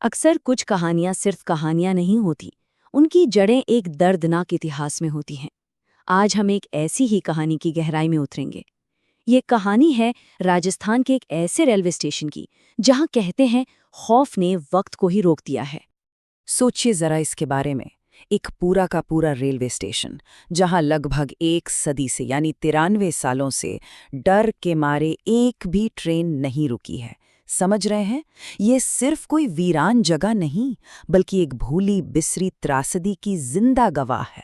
अक्सर कुछ कहानियां सिर्फ कहानियां नहीं होती, उनकी जड़ें एक दर्दनाक इतिहास में होती हैं। आज हम एक ऐसी ही कहानी की गहराई में उतरेंगे। ये कहानी है राजस्थान के एक ऐसे रेलवे स्टेशन की जहां कहते हैं खौफ ने वक्त को ही रोक दिया है। सोचिए जरा इसके बारे में। एक पूरा का पूरा रेलवे स्टेशन जहां लगभग एक सदी से यानी 93 सालों से डर के मारे एक भी ट्रेन नहीं रुकी है। समझ रहे हैं? ये सिर्फ कोई वीरान जगह नहीं, बल्कि एक भूली बिसरी त्रासदी की जिंदा गवाह है।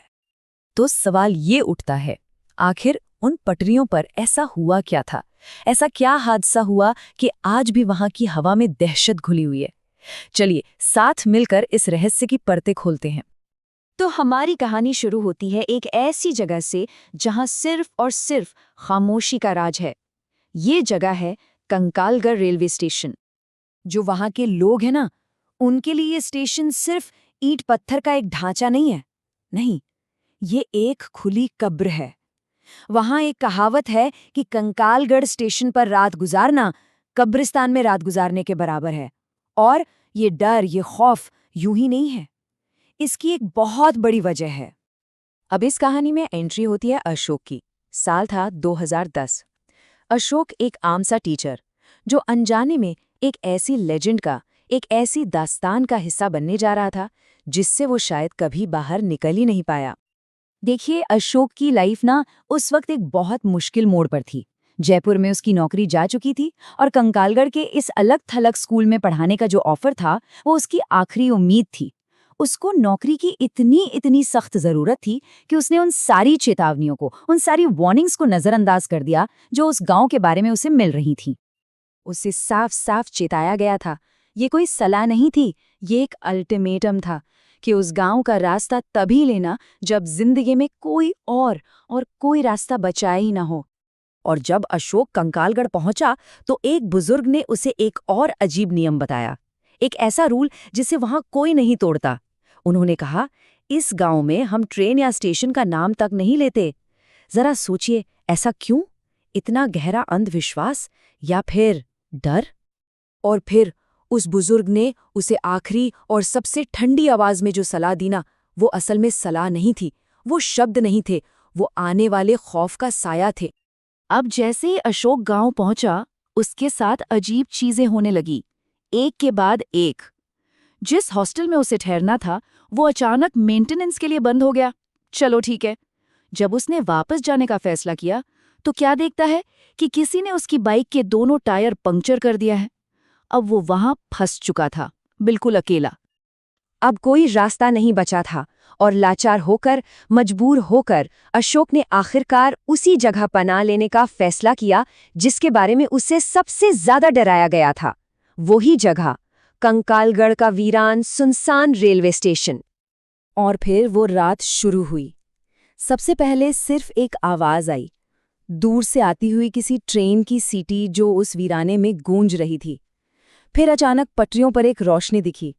तो सवाल ये उठता है, आखिर उन पटरियों पर ऐसा हुआ क्या था? ऐसा क्या हादसा हुआ कि आज भी वहां की हवा में दहशत घुली हुई है? चलिए साथ मिलकर इस रहस्य की परतें खोलते हैं। तो हमारी कहानी शुरू होती है एक ऐसी जगह से जहां सिर्फ और सिर्फ खामोशी का राज है। ये जगह है कंकालगढ़ रेलवे स्टेशन। जो वहां के लोग हैं ना, उनके लिए ये स्टेशन सिर्फ ईंट पत्थर का एक ढांचा नहीं है। नहीं, ये एक खुली कब्र है। वहां एक कहावत है कि कंकालगढ़ स्टेशन पर रात गुजारना कब्रिस्तान में रात गुजारने के बराबर है। और ये डर, ये खौफ यूं ही नहीं है। इसकी एक बहुत बड़ी वजह है। अब इस कहानी में एंट्री होती है अशोक की। साल था 2010। अशोक एक आम सा टीचर, जो अनजाने में एक ऐसी लेजेंड का, एक ऐसी दास्तान का हिस्सा बनने जा रहा था जिससे वो शायद कभी बाहर निकल ही नहीं पाया। देखिए, अशोक की लाइफ ना उस वक्त एक बहुत मुश्किल मोड़ पर थी। जयपुर में उसकी नौकरी जा चुकी थी और कंकालगढ़ के इस अलग थलग स्कूल में पढ़ाने का जो ऑफर था वो उसकी आखिरी उम्मीद थी। उसको नौकरी की इतनी सख्त जरूरत थी कि उसने उन सारी चेतावनियों को, उन सारी वार्निंग्स को नजरअंदाज कर दिया जो उस गांव के बारे में उसे मिल रही थी। उसे साफ साफ चेताया गया था। ये कोई सलाह नहीं थी, ये एक अल्टीमेटम था कि उस गांव का रास्ता तभी लेना जब जिंदगी में कोई और कोई रास्ता बचा ही ना हो। और जब अशोक कंकालगढ़ पहुंचा तो एक बुजुर्ग ने उसे एक और अजीब नियम बताया, एक ऐसा रूल जिसे वहां कोई नहीं तोड़ता। उन्होंने कहा, इस गांव में हम ट्रेन या स्टेशन का नाम तक नहीं लेते। जरा सोचिए, ऐसा क्यों? इतना गहरा अंधविश्वास या फिर डर? और फिर उस बुजुर्ग ने उसे आखिरी और सबसे ठंडी आवाज में जो सलाह दी ना, वो असल में सलाह नहीं थी, वो शब्द नहीं थे, वो आने वाले खौफ का साया थे। अब जैसे ही अशोक गांव पहुंचा, उसके साथ अजीब चीजें होने लगी, एक के बाद एक। जिस हॉस्टल में उसे ठहरना था वो अचानक मेंटेनेंस के लिए बंद हो गया। चलो ठीक है। जब उसने वापस जाने का फैसला किया तो क्या देखता है कि किसी ने उसकी बाइक के दोनों टायर पंक्चर कर दिया है। अब वो वहां फंस चुका था, बिल्कुल अकेला। अब कोई रास्ता नहीं बचा था और लाचार होकर, मजबूर होकर अशोक ने आखिरकार उसी जगह पनाह लेने का फैसला किया जिसके बारे में उसे सबसे ज्यादा डराया गया था। वही जगह, कंकालगढ़ का वीरान सुनसान रेलवे स्टेशन। और फिर वो रात शुरू हुई। सबसे पहले सिर्फ एक आवाज आई, दूर से आती हुई किसी ट्रेन की सीटी जो उस वीराने में गूंज रही थी। फिर अचानक पटरियों पर एक रोशनी दिखी,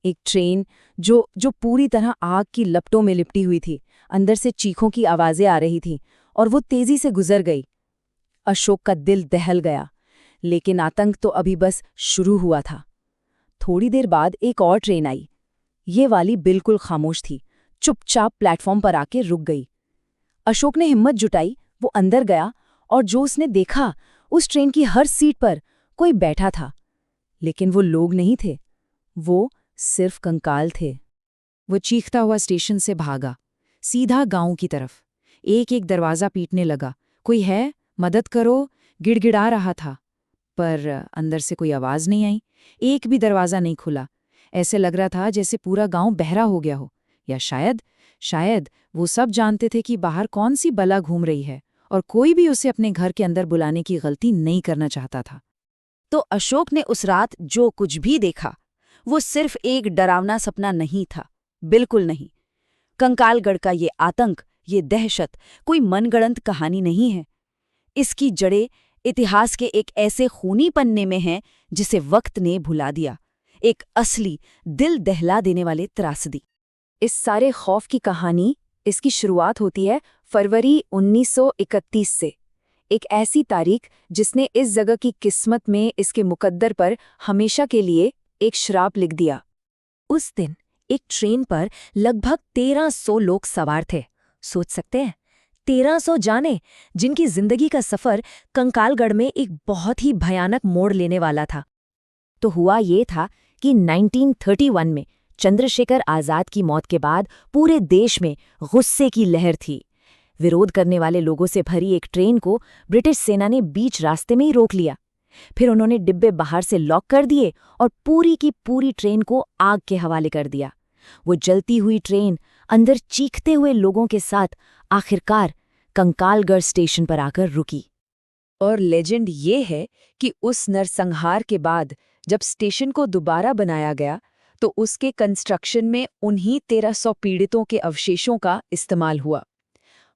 एक ट्रेन जो पूरी तरह आग की लपटों में लिपटी हुई थी। अंदर से चीखों की आवाजें आ रही थीं और वो तेजी से गुजर गई। अशोक का दिल दहल गया, लेकिन आतंक तो अभी बस शुरू हुआ था। थोड़ी देर बाद एक और ट्रेन आई। ये वाली बिल्कुल खामोश थी, चुपचाप प्लेटफॉर्म पर आके रुक गई। अशोक ने हिम्मत जुटाई, वो अंदर गया और जो उसने देखा, उस ट्रेन की हर सीट पर कोई बैठा था, लेकिन वो लोग नहीं थे, वो सिर्फ कंकाल थे। वो चीखता हुआ स्टेशन से भागा, सीधा गांव की तरफ। एक एक दरवाजा पीटने लगा, कोई है, मदद करो, गिड़गिड़ा रहा था। पर अंदर से कोई आवाज नहीं आई, एक भी दरवाजा नहीं खुला। ऐसे लग रहा था जैसे पूरा गांव बहरा हो गया हो, या शायद वो सब जानते थे कि बाहर कौन सी बला घूम रही है और कोई भी उसे अपने घर के अंदर बुलाने की गलती नहीं करना चाहता था। तो अशोक ने उस रात जो कुछ भी देखा, वो सिर्फ एक डरावना सपना नहीं था, बिल्कुल नहीं। कंकालगढ़ का ये आतंक, ये दहशत कोई मनगढ़ंत कहानी नहीं है। इसकी जड़ें इतिहास के एक ऐसे खूनी पन्ने में हैं जिसे वक्त ने भुला दिया, एक असली दिल दहला देने वाले त्रासदी। इस सारे खौफ की कहानी, इसकी शुरुआत होती है फरवरी 1931 से। एक ऐसी तारीख जिसने इस जगह की किस्मत में, इसके मुकद्दर पर हमेशा के लिए एक श्राप लिख दिया। उस दिन एक ट्रेन पर लगभग 1300 लोग सवार थे। सोच सकते हैं, 1300 जाने जिनकी जिंदगी का सफर कंकालगढ़ में एक बहुत ही भयानक मोड़ लेने वाला था। तो हुआ ये था कि 1931 में चंद्रशेखर आजाद की मौत के बाद पूरे देश में गुस्से की लहर थी। विरोध करने वाले लोगों से भरी एक ट्रेन को ब्रिटिश सेना ने बीच रास्ते में ही रोक लिया। फिर उन्होंने डिब्बे बाहर से लॉक कर दिए और पूरी की पूरी ट्रेन को आग के हवाले कर दिया। वो जलती हुई ट्रेन अंदर चीखते हुए लोगों के साथ आखिरकार कंकालगढ़ स्टेशन पर आकर रुकी। और लेजेंड ये है कि उस नरसंहार के बाद जब स्टेशन को दोबारा बनाया गया तो उसके कंस्ट्रक्शन में उन्हीं 1300 पीड़ितों के अवशेषों का इस्तेमाल हुआ,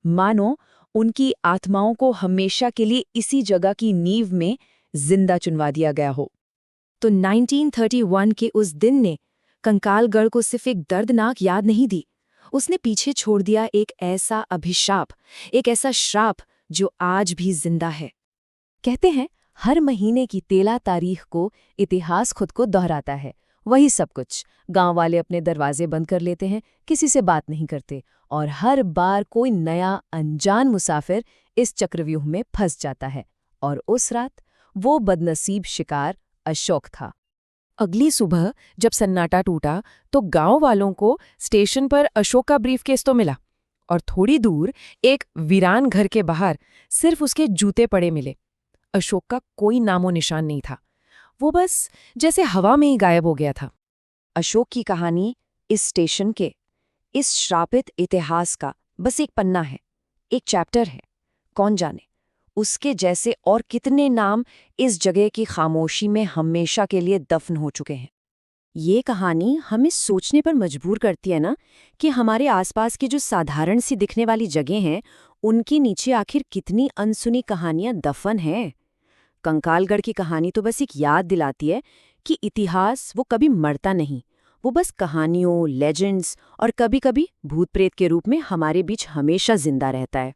मानो उनकी आत्माओं को हमेशा के लिए इसी जगह की नींव में जिंदा चुनवा दिया गया हो। तो 1931 के उस दिन ने कंकालगढ़ को सिर्फ एक दर्दनाक याद नहीं दी, उसने पीछे छोड़ दिया एक ऐसा अभिशाप, एक ऐसा श्राप जो आज भी जिंदा है। कहते हैं हर महीने की 13 तारीख को इतिहास खुद को दोहराता है। वही सब कुछ, गांव वाले अपने दरवाजे बंद कर लेते हैं, किसी से बात नहीं करते, और हर बार कोई नया अनजान मुसाफिर इस चक्रव्यूह में फंस जाता है। और उस रात वो बदनसीब शिकार अशोक था। अगली सुबह जब सन्नाटा टूटा तो गांव वालों को स्टेशन पर अशोक का ब्रीफकेस तो मिला, और थोड़ी दूर एक वीरान घर के बाहर सिर्फ उसके जूते पड़े मिले। अशोक का कोई नामो निशान नहीं था, वो बस जैसे हवा में ही गायब हो गया था। अशोक की कहानी इस स्टेशन के, इस श्रापित इतिहास का बस एक पन्ना है, एक चैप्टर है। कौन जाने उसके जैसे और कितने नाम इस जगह की खामोशी में हमेशा के लिए दफन हो चुके हैं। ये कहानी हमें सोचने पर मजबूर करती है ना, कि हमारे आसपास की जो साधारण सी दिखने वाली जगह हैं, उनके नीचे आखिर कितनी अनसुनी कहानियां दफन हैं। कंकालगढ़ की कहानी तो बस एक याद दिलाती है कि इतिहास वो कभी मरता नहीं, वो बस कहानियों, लेजेंड्स और कभी-कभी भूत प्रेत के रूप में हमारे बीच हमेशा जिंदा रहता है।